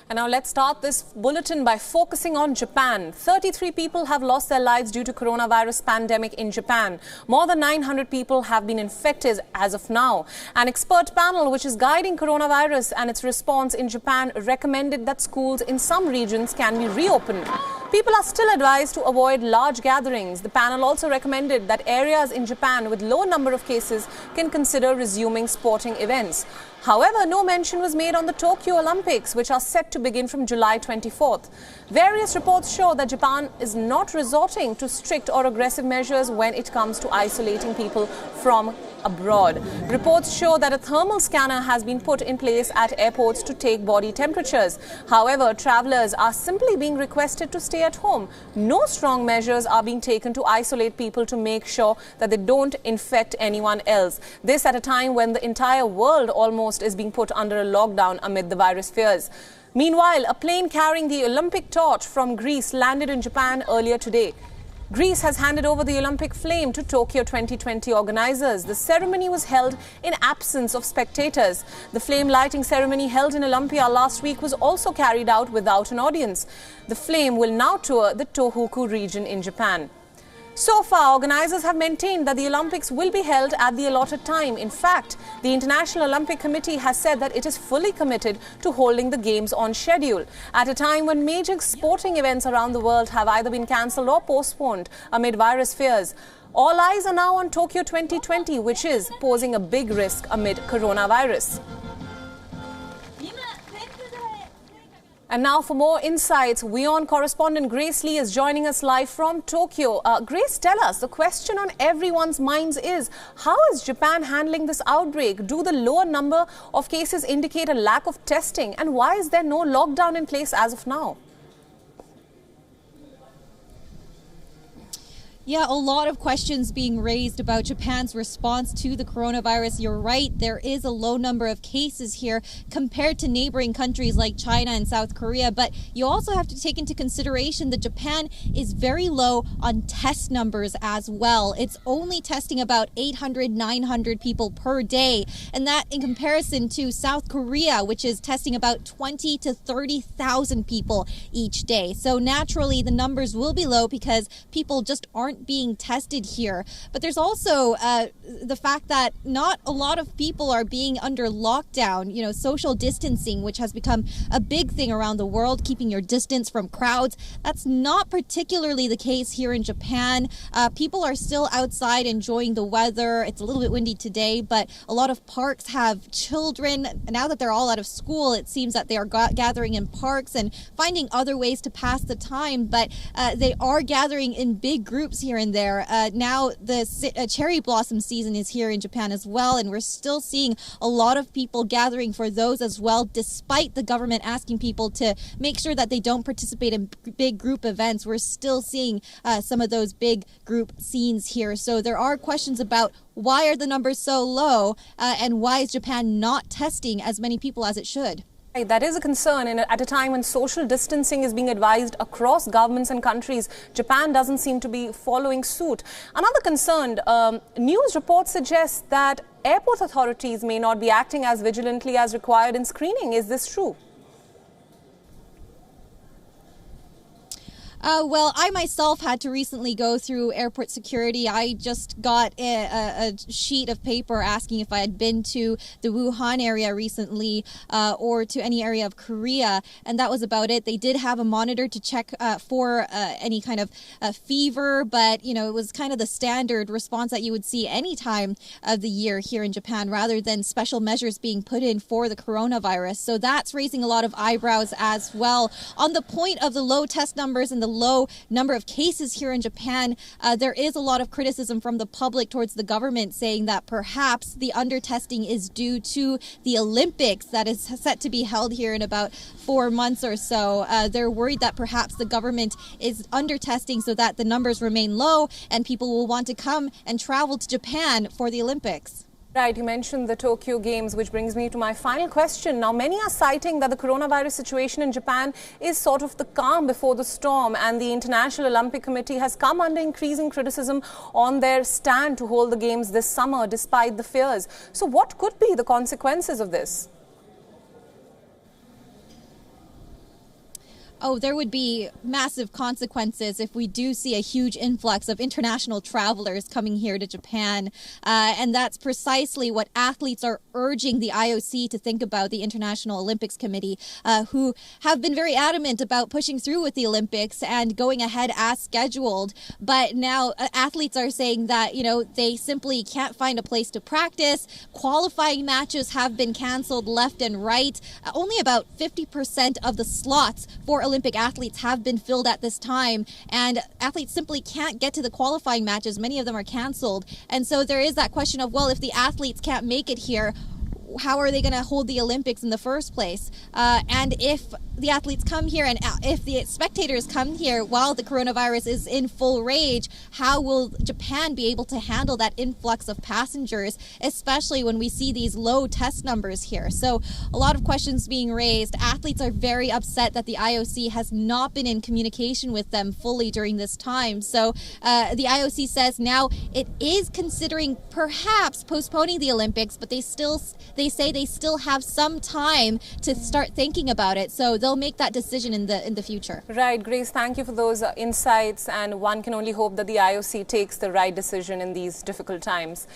And now let's start this bulletin by focusing on Japan. 33 people have lost their lives due to coronavirus pandemic in Japan. More than 900 people have been infected as of now. An expert panel which is guiding coronavirus and its response in Japan recommended that schools in some regions can be reopened. People are still advised to avoid large gatherings. The panel also recommended that areas in Japan with low number of cases can consider resuming sporting events. However, no mention was made on the Tokyo Olympics, which are set to begin from July 24th. Various reports show that Japan is not resorting to strict or aggressive measures when it comes to isolating people from abroad. Reports show that a thermal scanner has been put in place at airports to take body temperatures. However, travelers are simply being requested to stay at home. No strong measures are being taken to isolate people to make sure that they don't infect anyone else. This at a time when the entire world almost is being put under a lockdown amid the virus fears. Meanwhile, a plane carrying the Olympic torch from Greece landed in Japan earlier today. Greece has handed over the Olympic flame to Tokyo 2020 organizers. The ceremony was held in absence of spectators. The flame lighting ceremony held in Olympia last week was also carried out without an audience. The flame will now tour the Tohoku region in Japan. So far, organizers have maintained that the Olympics will be held at the allotted time. In fact, the International Olympic Committee has said that it is fully committed to holding the Games on schedule at a time when major sporting events around the world have either been cancelled or postponed amid virus fears. All eyes are now on Tokyo 2020, which is posing a big risk amid coronavirus. And now for more insights, WION correspondent Grace Lee is joining us live from Tokyo. Grace, tell us, the question on everyone's minds is, how is Japan handling this outbreak? Do the lower number of cases indicate a lack of testing? And why is there no lockdown in place as of now? Yeah, a lot of questions being raised about Japan's response to the coronavirus. You're right, there is a low number of cases here compared to neighboring countries like China and South Korea. But you also have to take into consideration that Japan is very low on test numbers as well. It's only testing about 800, 900 people per day. And that in comparison to South Korea, which is testing about 20 to 30,000 people each day. So naturally, the numbers will be low because people just aren't being tested here. But there's also the fact that not a lot of people are being under lockdown. You know, social distancing, which has become a big thing around the world, keeping your distance from crowds. That's not particularly the case here in Japan. People are still outside enjoying the weather. It's a little bit windy today, but a lot of parks have children. Now that they're all out of school, it seems that they are gathering in parks and finding other ways to pass the time, but they are gathering in big groups here and there. Now the cherry blossom season is here in Japan as well, and we're still seeing a lot of people gathering for those as well, despite the government asking people to make sure that they don't participate in big group events. We're still seeing some of those big group scenes here. So there are questions about why are the numbers so low and why is Japan not testing as many people as it should? That is a concern, and at a time when social distancing is being advised across governments and countries, Japan doesn't seem to be following suit. Another concern, news reports suggest that airport authorities may not be acting as vigilantly as required in screening. Is this true? Well, I myself had to recently go through airport security. I just got a sheet of paper asking if I had been to the Wuhan area recently or to any area of Korea, and that was about it. They did have a monitor to check for any kind of fever, but, you know, it was kind of the standard response that you would see any time of the year here in Japan, rather than special measures being put in for the coronavirus. So that's raising a lot of eyebrows as well. On the point of the low test numbers and the low number of cases here in Japan, there is a lot of criticism from the public towards the government, saying that perhaps the undertesting is due to the Olympics that is set to be held here in about 4 months or so. They're worried that perhaps the government is undertesting so that the numbers remain low and people will want to come and travel to Japan for the Olympics. Right, you mentioned the Tokyo Games, which brings me to my final question. Now, many are citing that the coronavirus situation in Japan is sort of the calm before the storm, and the International Olympic Committee has come under increasing criticism on their stand to hold the Games this summer despite the fears. So what could be the consequences of this? Oh, there would be massive consequences if we do see a huge influx of international travelers coming here to Japan. And that's precisely what athletes are urging the IOC to think about, the International Olympics Committee, who have been very adamant about pushing through with the Olympics and going ahead as scheduled. But now athletes are saying that, they simply can't find a place to practice. Qualifying matches have been canceled left and right. Only about 50% of the slots for Olympic athletes have been filled at this time, and athletes simply can't get to the qualifying matches. Many of them are canceled. And so there is that question of, well, if the athletes can't make it here, how are they going to hold the Olympics in the first place? And if the athletes come here and if the spectators come here while the coronavirus is in full rage, how will Japan be able to handle that influx of passengers, especially when we see these low test numbers here? So a lot of questions being raised. Athletes are very upset that the IOC has not been in communication with them fully during this time. So the IOC says now it is considering perhaps postponing the Olympics, but they say they still have some time to start thinking about it. So they'll make that decision in the future. Right, Grace, thank you for those insights, and one can only hope that the IOC takes the right decision in these difficult times.